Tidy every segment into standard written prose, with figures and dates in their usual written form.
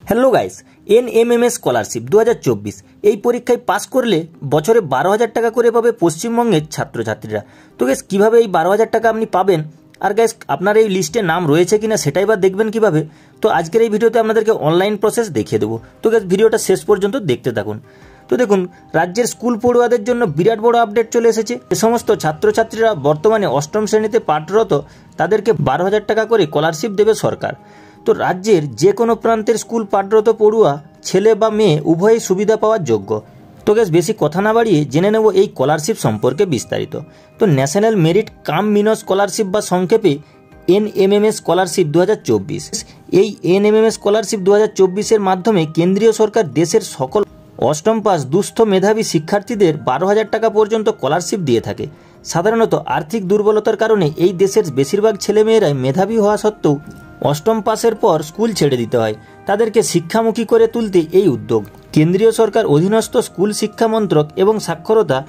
Hello guys, NMMS scholarship 2024 এই পরীক্ষায় pass করলে বছরে 12,000 টাকা করে পাবে পশ্চিমবঙ্গের ছাত্রছাত্রীরা। তো গাইস কীভাবে এই 12,000 টাকা আপনি পাবেন, আর গাইস আপনার এই লিস্টে নাম রয়েছে কিনা সেটাই বা দেখবেন কিভাবে। তো আজকের এই ভিডিওতে আপনাদেরকে অনলাইন প্রসেস দেখিয়ে দেবো। তো গাইস ভিডিওটা শেষ পর্যন্ত দেখতে থাকুন। তো দেখুন, রাজ্যের স্কুল পড়ুয়াদের জন্য বিরাট বড় আপডেট চলে এসেছে। যে সমস্ত ছাত্রছাত্রীরা বর্তমানে অষ্টম শ্রেণীতে পাঠরত তাদেরকে 12,000 টাকা করে স্কলারশিপ দেবে সরকার। তো রাজ্যের যে কোনো প্রান্তের স্কুল পাঠরত পড়ুয়া ছেলে বা মেয়ে উভয়ই সুবিধা পাওয়ার যোগ্য। তো গ্যাস বেশি কথা না বাড়িয়ে জেনে নেব এই স্কলারশিপ সম্পর্কে বিস্তারিত। তো national merit cum means scholarship বা সংক্ষেপে এনএমএমএস স্কলারশিপ 2024, এই এনএমএমএস স্কলারশিপ 2024-এর মাধ্যমে কেন্দ্রীয় সরকার দেশের সকল অষ্টম পাস দুস্থ মেধাবী শিক্ষার্থীদের 12,000 টাকা পর্যন্ত স্কলারশিপ দিয়ে থাকে। সাধারণত আর্থিক দুর্বলতার কারণে এই দেশের বেশিরভাগ ছেলেমেয়েরাই মেধাবী হওয়া সত্ত্বেও অষ্টম পাসের পর স্কুল ছেড়ে দিতে হয়। তাদেরকে শিক্ষামুখী করে তুলতে এই উদ্যোগ কেন্দ্রীয় সরকার অধীনস্থ স্কুল শিক্ষা মন্ত্রক এবং সাক্ষরতা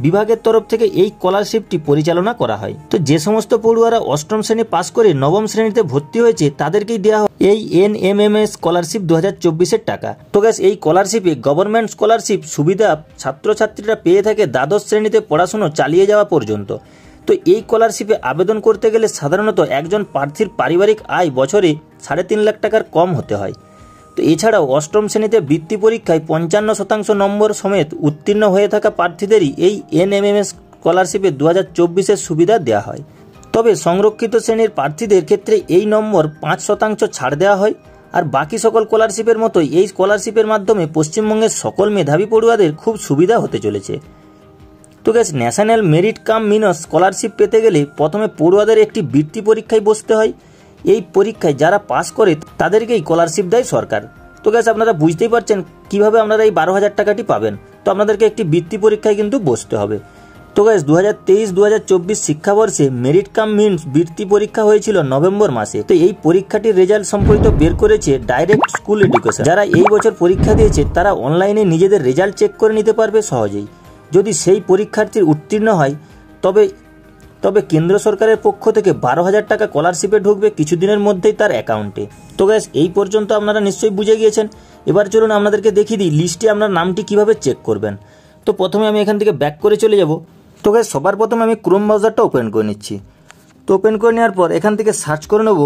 বিভাগের তরফ থেকে এই স্কলারশিপটি পরিচালনা করা হয়। তো যে সমস্ত পড়ুয়ারা অষ্টম শ্রেণী পাস করে নবম শ্রেণীতে ভর্তি হয়েছে তাদেরকেই দেওয়া হয় এই এনএমএমএস স্কলারশিপ 2024-এর টাকা। তো গ্যাস এই স্কলারশিপে গভর্নমেন্ট স্কলারশিপ সুবিধা ছাত্রছাত্রীরা পেয়ে থাকে দ্বাদশ শ্রেণীতে পড়াশুনো চালিয়ে যাওয়া পর্যন্ত। তো এই স্কলারশিপে আবেদন করতে গেলে সাধারণত একজন প্রার্থীর পারিবারিক আয় বছরে 3.5 লাখ টাকার কম হতে হয়। তো এছাড়াও অষ্টম শ্রেণীতে বৃত্তি পরীক্ষায় 55% নম্বর সমেত উত্তীর্ণ হয়ে থাকা প্রার্থীদেরই এই এনএমএমএস স্কলারশিপে 2024-এর সুবিধা দেওয়া হয়। তবে সংরক্ষিত শ্রেণীর প্রার্থীদের ক্ষেত্রে এই নম্বর 5% ছাড় দেওয়া হয়। আর বাকি সকল স্কলারশিপের মতোই এই স্কলারশিপের মাধ্যমে পশ্চিমবঙ্গের সকল মেধাবী পড়ুয়াদের খুব সুবিধা হতে চলেছে। তো gas national merit cum means scholarship পেতে গেলে প্রথমে পড়ুয়াদের একটি বৃত্তি পরীক্ষায় বসতে হয়। এই পরীক্ষায় যারা পাস করে তাদেরকেই স্কলারশিপ দেয় সরকার। তো গ্যাস আপনারা বুঝতেই পারছেন কিভাবে আপনারা এই 12,000 টাকাটি পাবেন। তো আপনাদেরকে একটি বৃত্তি পরীক্ষায় কিন্তু বসতে হবে। তো গ্যাস 2023-2024 শিক্ষাবর্ষে মেরিট কাম মিনস বৃত্তি পরীক্ষা হয়েছিল নভেম্বর মাসে। তো এই পরীক্ষাটির রেজাল্ট সম্পর্কিত বের করেছে ডাইরেক্ট স্কুল এডুকেশন। যারা এই বছর পরীক্ষা দিয়েছে তারা অনলাইনে নিজেদের রেজাল্ট চেক করে নিতে পারবে সহজেই। যদি সেই পরীক্ষার্থীর উত্তীর্ণ হয় তবে কেন্দ্র সরকারের পক্ষ থেকে 12,000 টাকা স্কলারশিপে ঢুকবে কিছুদিনের মধ্যেই তার অ্যাকাউন্টে। তো গ্যাস এই পর্যন্ত আপনারা নিশ্চয়ই বুঝে গিয়েছেন। এবার চলুন আপনাদেরকে দেখিয়ে দিই লিস্টে আপনার নামটি কিভাবে চেক করবেন। তো প্রথমে আমি এখান থেকে ব্যাক করে চলে যাব। তো গ্যাস সবার প্রথমে আমি ক্রোম ব্রাউজারটা ওপেন করে নিচ্ছি। তো ওপেন করে নেওয়ার পর এখান থেকে সার্চ করে নেব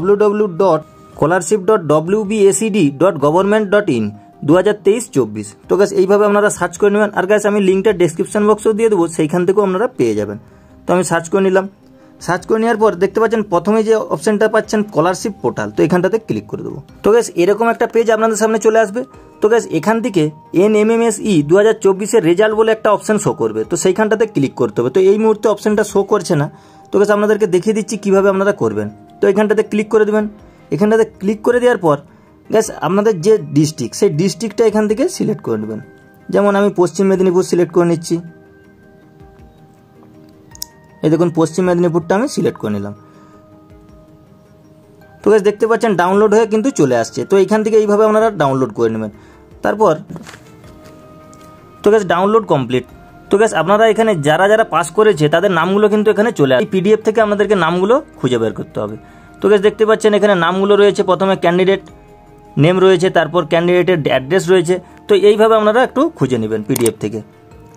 www.scholarship.wbacd.government.in 2023-24। তো গ্যাস এইভাবে আপনারা সার্চ করে নেবেন। আর গ্যাস আমি লিঙ্কটা ডেসক্রিপশন বক্সেও দিয়ে দেবো, সেইখান থেকেও আপনারা পেয়ে যাবেন। তো আমি সার্চ করে নিলাম। সার্চ করে নেওয়ার পর দেখতে পাচ্ছেন প্রথমে যে অপশানটা পাচ্ছেন স্কলারশিপ পোর্টাল, তো এখানটাতে ক্লিক করে দেবো। তো গ্যাস এরকম একটা পেজ আপনাদের সামনে চলে আসবে। তো গ্যাস এখান থেকে এনএমএমএসই 2024-এর রেজাল্ট বলে একটা অপশান শো করবে, তো সেইখানটাতে ক্লিক করতে হবে। তো এই মুহূর্তে অপশানটা শো করছে না। তো গ্যাস আপনাদেরকে দেখিয়ে দিচ্ছি কীভাবে আপনারা করবেন। তো এখানটাতে ক্লিক করে দেবেন। এখানটাতে ক্লিক করে দেওয়ার পর গ্যাস আপনাদের যে ডিস্ট্রিক্ট সেই ডিস্ট্রিক্টটা এখান থেকে সিলেক্ট করে নেবেন। যেমন আমি পশ্চিম মেদিনীপুর সিলেক্ট করে নিচ্ছি। এই দেখুন পশ্চিম মেদিনীপুরটা আমি সিলেক্ট করে নিলাম। তো গ্যাস দেখতে পাচ্ছেন ডাউনলোড হয়ে কিন্তু চলে আসছে। তো এইখান থেকে এইভাবে আপনারা ডাউনলোড করে নেবেন। তারপর তো গ্যাস ডাউনলোড কমপ্লিট। তো গ্যাস আপনারা এখানে যারা যারা পাস করেছে তাদের নামগুলো কিন্তু এখানে চলে আসে। এই পিডিএফ থেকে আপনাদেরকে নামগুলো খুঁজে বের করতে হবে। তো গ্যাস দেখতে পাচ্ছেন এখানে নামগুলো রয়েছে। প্রথমে ক্যান্ডিডেট নেম রয়েছে, তারপর ক্যান্ডিডেটের অ্যাড্রেস রয়েছে। তো এইভাবে আপনারা একটু খুঁজে নেবেন পিডিএফ থেকে।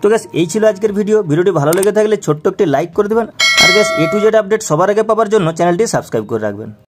তো গ্যাস এই ছিল আজকের ভিডিওটি ভালো লেগে থাকলে ছোট্ট একটি লাইক করে দেবেন। আর gas A to Z update সবার আগে পাওয়ার জন্য চ্যানেলটি সাবস্ক্রাইব করে রাখবেন।